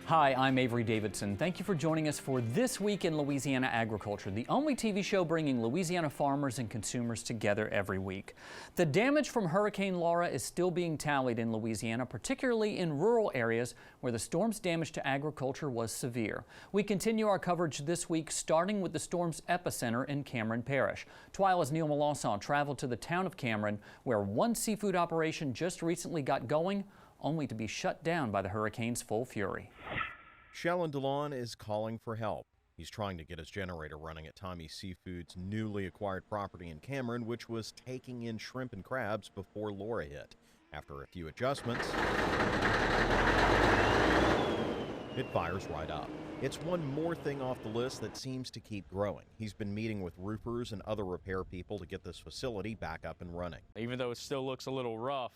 Hi, I'm Avery Davidson. Thank you for joining us for This Week in Louisiana Agriculture, the only TV show bringing Louisiana farmers and consumers together every week. The damage from Hurricane Laura is still being tallied in Louisiana, particularly in rural areas where the storm's damage to agriculture was severe. We continue our coverage this week, starting with the storm's epicenter in Cameron Parish. TWILA's Neil Melancon traveled to the town of Cameron, where one seafood operation just recently got going, only to be shut down by the hurricane's full fury. Shellen DeLon is calling for help. He's trying to get his generator running at Tommy's Seafood's newly acquired property in Cameron, which was taking in shrimp and crabs before Laura hit. After a few adjustments, it fires right up. It's one more thing off the list that seems to keep growing. He's been meeting with roofers and other repair people to get this facility back up and running. Even though it still looks a little rough,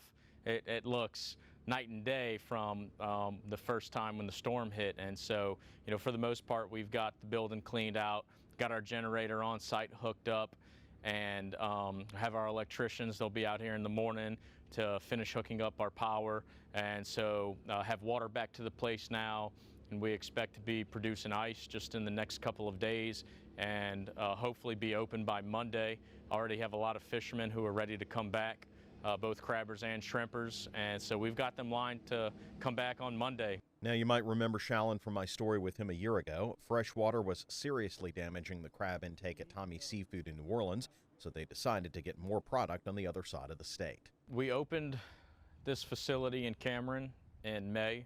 it looks night and day from the first time when the storm hit. And so, you know, for the most part, we've got the building cleaned out, got our generator on site hooked up, and have our electricians. They'll be out here in the morning to finish hooking up our power. And so have water back to the place now, and we expect to be producing ice just in the next couple of days, and hopefully be open by Monday. Already have a lot of fishermen who are ready to come back. Both crabbers and shrimpers, and so we've got them lined to come back on Monday. Now, you might remember Shellen from my story with him a year ago. Fresh water was seriously damaging the crab intake at Tommy's Seafood in New Orleans, so they decided to get more product on the other side of the state. We opened this facility in Cameron in May.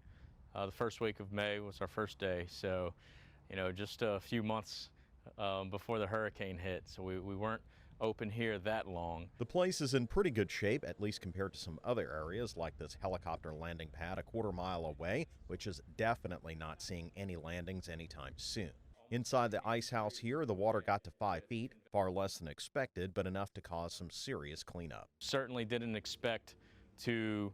The first week of May was our first day, so, you know, just a few months before the hurricane hit, so we weren't open here that long. The place is in pretty good shape, at least compared to some other areas like this helicopter landing pad a quarter-mile away, which is definitely not seeing any landings anytime soon. Inside the ice house here, the water got to 5 feet, far less than expected, but enough to cause some serious cleanup. Certainly didn't expect to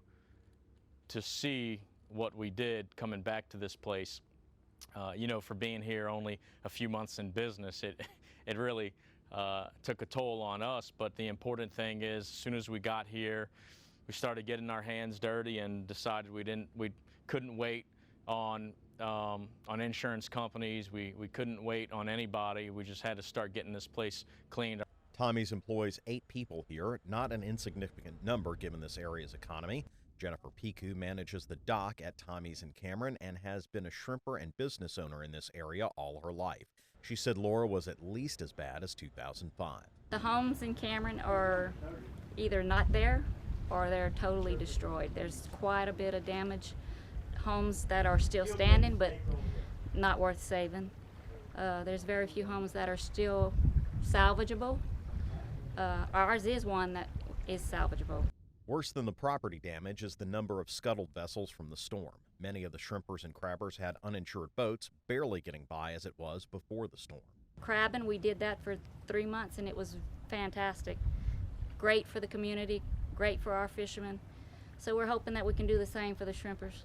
see what we did coming back to this place. You know, for being here only a few months in business, it really took a toll on us, but the important thing is, as soon as we got here, we started getting our hands dirty and decided we couldn't wait on insurance companies. We couldn't wait on anybody. We just had to start getting this place cleaned. Tommy's employs 8 people here, not an insignificant number given this area's economy. Jennifer Piku manages the dock at Tommy's in Cameron and has been a shrimper and business owner in this area all her life. She said Laura was at least as bad as 2005. The homes in Cameron are either not there or they're totally destroyed. There's quite a bit of damage. Homes that are still standing but not worth saving. There's very few homes that are still salvageable. Ours is one that is salvageable. Worse than the property damage is the number of scuttled vessels from the storm. Many of the shrimpers and crabbers had uninsured boats, barely getting by as it was before the storm. Crabbing, we did that for 3 months and it was fantastic. Great for the community, great for our fishermen. So we're hoping that we can do the same for the shrimpers.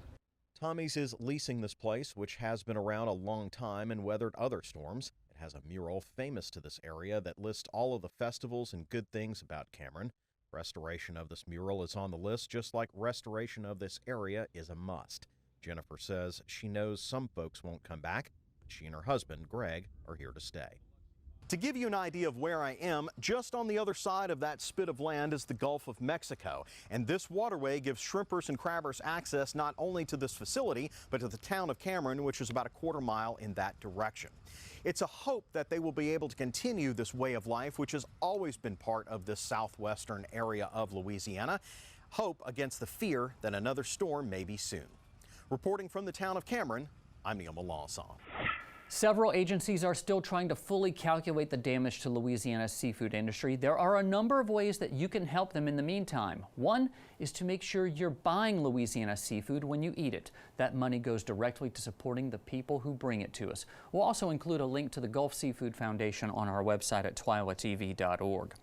Tommy's is leasing this place, which has been around a long time and weathered other storms. It has a mural famous to this area that lists all of the festivals and good things about Cameron. Restoration of this mural is on the list, just like restoration of this area is a must. Jennifer says she knows some folks won't come back, but she and her husband, Greg, are here to stay. To give you an idea of where I am, just on the other side of that spit of land is the Gulf of Mexico. And this waterway gives shrimpers and crabbers access not only to this facility, but to the town of Cameron, which is about a quarter mile in that direction. It's a hope that they will be able to continue this way of life, which has always been part of this southwestern area of Louisiana. Hope against the fear that another storm may be soon. Reporting from the town of Cameron, I'm Neil Melancon. Several agencies are still trying to fully calculate the damage to Louisiana's seafood industry. There are a number of ways that you can help them in the meantime. One is to make sure you're buying Louisiana seafood when you eat it. That money goes directly to supporting the people who bring it to us. We'll also include a link to the Gulf Seafood Foundation on our website at twilatv.org.